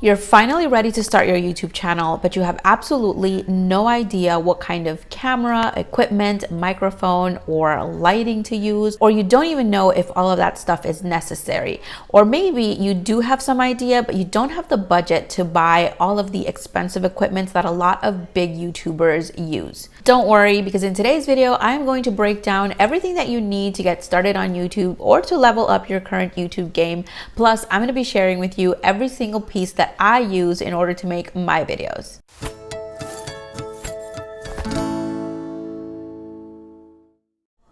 You're finally ready to start your YouTube channel, but you have absolutely no idea what kind of camera, equipment, microphone, or lighting to use, or you don't even know if all of that stuff is necessary. Or maybe you do have some idea, but you don't have the budget to buy all of the expensive equipment that a lot of big YouTubers use. Don't worry, because in today's video, I'm going to break down everything that you need to get started on YouTube or to level up your current YouTube game. Plus, I'm going to be sharing with you every single piece that I use in order to make my videos.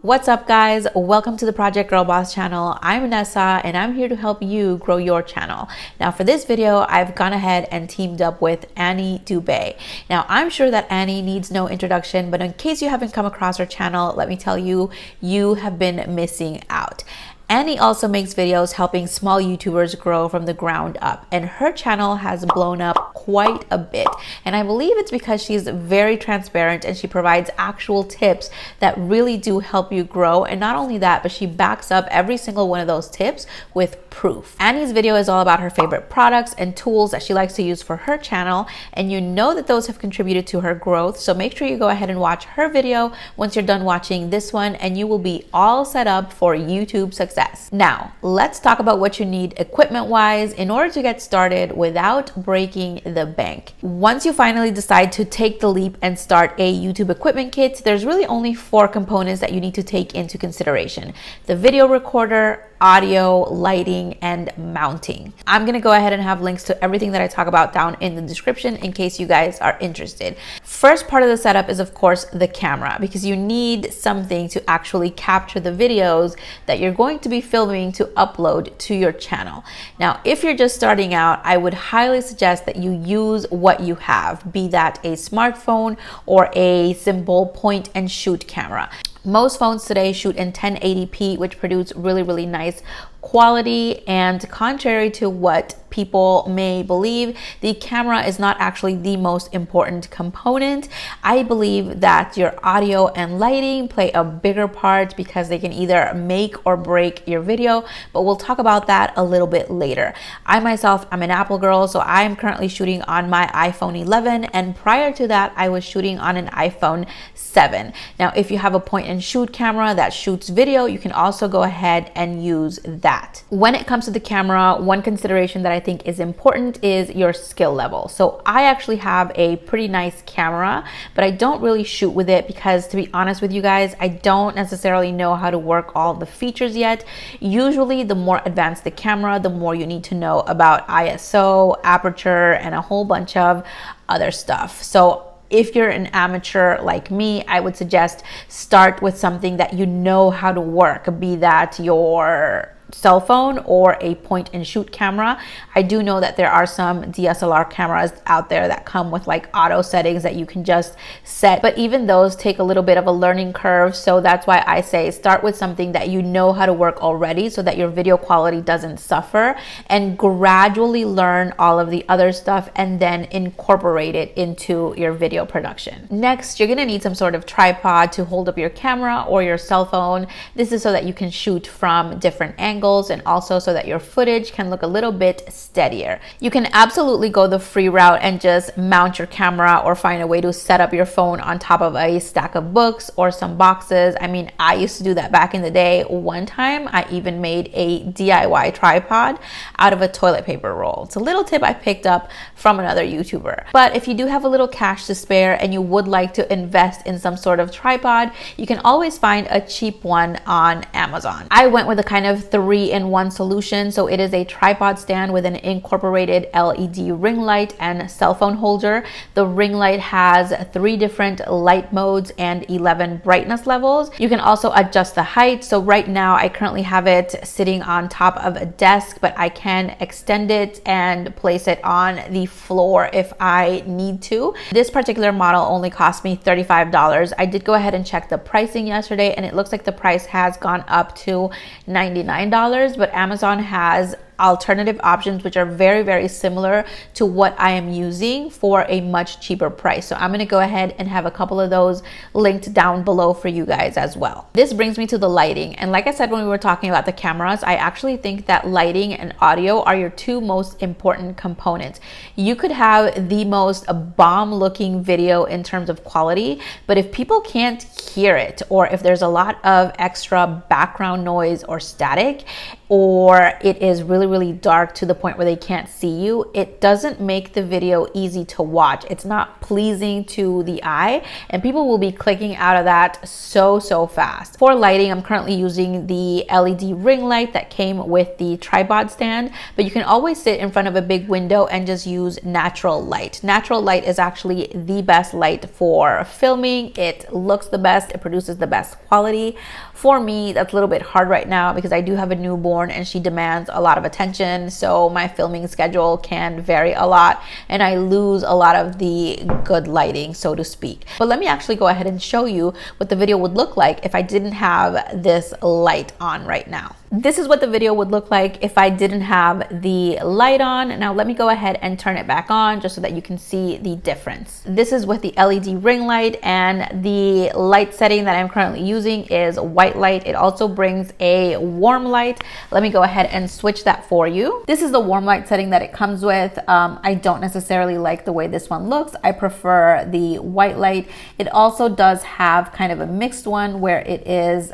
What's up, guys? Welcome to the Project Girl Boss channel. I'm Vanessa and I'm here to help you grow your channel. Now for this video, I've gone ahead and teamed up with Annie Dubé. Now I'm sure that Annie needs no introduction, but in case you haven't come across her channel, let me tell you, you have been missing out. Annie also makes videos helping small YouTubers grow from the ground up, and her channel has blown up quite a bit. And I believe it's because she's very transparent and she provides actual tips that really do help you grow. And not only that, but she backs up every single one of those tips with proof. Annie's video is all about her favorite products and tools that she likes to use for her channel, and you know that those have contributed to her growth. So make sure you go ahead and watch her video once you're done watching this one, and you will be all set up for YouTube success. Now, let's talk about what you need equipment-wise in order to get started without breaking the bank. Once you finally decide to take the leap and start a YouTube equipment kit, there's really only 4 components that you need to take into consideration: the video recorder, audio, lighting, and mounting. I'm gonna go ahead and have links to everything that I talk about down in the description in case you guys are interested. First part of the setup is of course the camera, because you need something to actually capture the videos that you're going to be filming to upload to your channel. Now, if you're just starting out, I would highly suggest that you use what you have, be that a smartphone or a simple point and shoot camera. Most phones today shoot in 1080p, which produce really nice quality, and contrary to what people may believe, the camera is not actually the most important component. I believe that your audio and lighting play a bigger part because they can either make or break your video, but we'll talk about that a little bit later. I myself am an Apple girl, so I am currently shooting on my iPhone 11, and prior to that I was shooting on an iPhone 7. Now if you have a point and shoot camera that shoots video, you can also go ahead and use that. When it comes to the camera, one consideration that I think is important is your skill level. So I actually have a pretty nice camera, but I don't really shoot with it because, to be honest with you guys, I don't necessarily know how to work all the features yet. Usually the more advanced the camera, the more you need to know about ISO, aperture, and a whole bunch of other stuff. So if you're an amateur like me, I would suggest start with something that you know how to work, be that your cell phone or a point and shoot camera. I do know that there are some DSLR cameras out there that come with like auto settings that you can just set, but even those take a little bit of a learning curve. So that's why I say start with something that you know how to work already so that your video quality doesn't suffer, and gradually learn all of the other stuff and then incorporate it into your video production. Next, you're gonna need some sort of tripod to hold up your camera or your cell phone. This is so that you can shoot from different angles, and also so that your footage can look a little bit steadier. You can absolutely go the free route and just mount your camera or find a way to set up your phone on top of a stack of books or some boxes. I mean, I used to do that back in the day. One time I even made a DIY tripod out of a toilet paper roll. It's a little tip I picked up from another YouTuber. But if you do have a little cash to spare and you would like to invest in some sort of tripod, you can always find a cheap one on Amazon. I went with a kind of 3-in-1 solution. So it is a tripod stand with an incorporated LED ring light and cell phone holder. The ring light has 3 different light modes and 11 brightness levels. You can also adjust the height. So right now I currently have it sitting on top of a desk, but I can extend it and place it on the floor if I need to. This particular model only cost me $35. I did go ahead and check the pricing yesterday, and it looks like the price has gone up to $99, but Amazon has alternative options which are very, very similar to what I am using for a much cheaper price. So I'm going to go ahead and have a couple of those linked down below for you guys as well. This brings me to the lighting. And like I said, when we were talking about the cameras, I actually think that lighting and audio are your two most important components. You could have the most bomb looking video in terms of quality, but if people can't hear it, or if there's a lot of extra background noise or static, or it is really, really dark to the point where they can't see you, it doesn't make the video easy to watch. It's not pleasing to the eye, and people will be clicking out of that so fast. For lighting, I'm currently using the LED ring light that came with the tripod stand, but you can always sit in front of a big window and just use natural light. Natural light is actually the best light for filming. It looks the best, it produces the best quality. For me, that's a little bit hard right now because I do have a newborn and she demands a lot of attention, so my filming schedule can vary a lot and I lose a lot of the good lighting, so to speak. But let me actually go ahead and show you what the video would look like if I didn't have this light on right now. This is what the video would look like if I didn't have the light on. Now let me go ahead and turn it back on just so that you can see the difference. This is with the LED ring light, and the light setting that I'm currently using is white light. It also brings a warm light. Let me go ahead and switch that for you. This is the warm light setting that it comes with. I don't necessarily like the way this one looks. I prefer the white light. It also does have kind of a mixed one where it is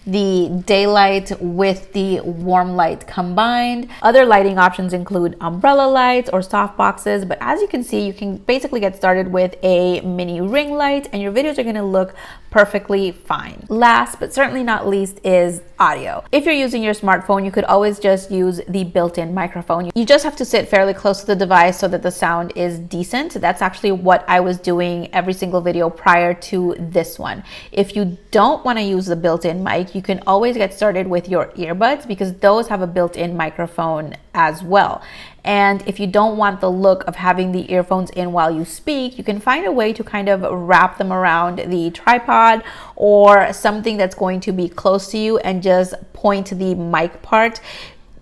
the daylight with the warm light combined. Other lighting options include umbrella lights or soft boxes, but as you can see, you can basically get started with a mini ring light and your videos are going to look perfectly fine. Last but certainly not least is audio. If you're using your smartphone, you could always just use the built-in microphone. You just have to sit fairly close to the device so that the sound is decent. That's actually what I was doing every single video prior to this one. If you don't want to use the built-in mic, you can always get started with your earbuds because those have a built-in microphone as well. And if you don't want the look of having the earphones in while you speak, you can find a way to kind of wrap them around the tripod or something that's going to be close to you and just point the mic part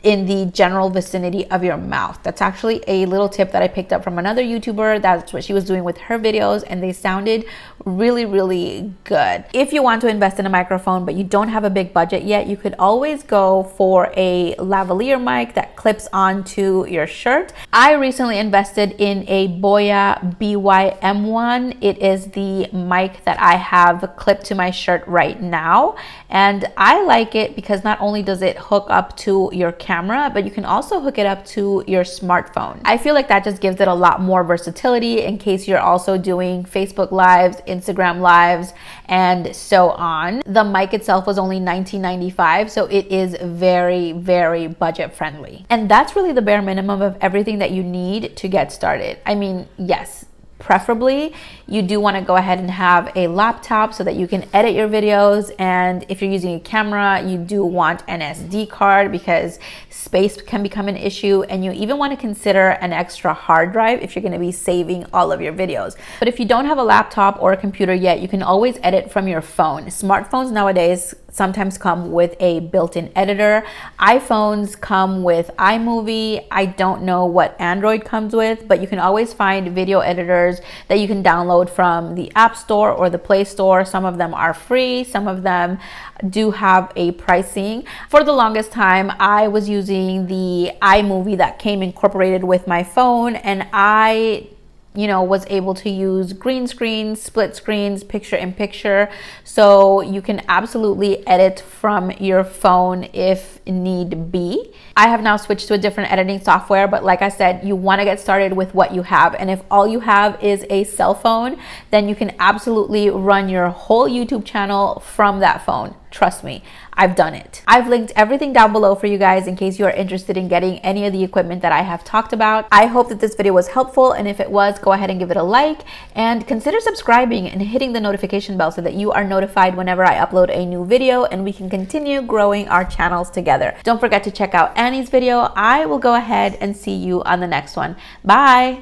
in the general vicinity of your mouth. That's actually a little tip that I picked up from another YouTuber. That's what she was doing with her videos and they sounded really, really good. If you want to invest in a microphone but you don't have a big budget yet, you could always go for a lavalier mic that clips onto your shirt. I recently invested in a Boya BY-M1. It is the mic that I have clipped to my shirt right now, and I like it because not only does it hook up to your camera, but you can also hook it up to your smartphone. I feel like that just gives it a lot more versatility in case you're also doing Facebook Lives, Instagram Lives, and so on. The mic itself was only $19.95, so it is very, very budget friendly. And that's really the bare minimum of everything that you need to get started. I mean, yes, preferably you do want to go ahead and have a laptop so that you can edit your videos, and if you're using a camera you do want an SD card because space can become an issue, and you even want to consider an extra hard drive if you're going to be saving all of your videos. But if you don't have a laptop or a computer yet, you can always edit from your phone. Smartphones nowadays sometimes come with a built-in editor. iPhones come with iMovie. I don't know what Android comes with, but you can always find video editors that you can download from the App Store or the Play Store. Some of them are free, some of them do have a pricing. For the longest time, I was using the iMovie that came incorporated with my phone, and I was able to use green screens, split screens, picture in picture. So you can absolutely edit from your phone if need be. I have now switched to a different editing software, but like I said, you want to get started with what you have. And if all you have is a cell phone, then you can absolutely run your whole YouTube channel from that phone. Trust me, I've done it. I've linked everything down below for you guys in case you are interested in getting any of the equipment that I have talked about. I hope that this video was helpful, and if it was, go ahead and give it a like and consider subscribing and hitting the notification bell so that you are notified whenever I upload a new video and we can continue growing our channels together. Don't forget to check out Annie's video. I will go ahead and see you on the next one. Bye.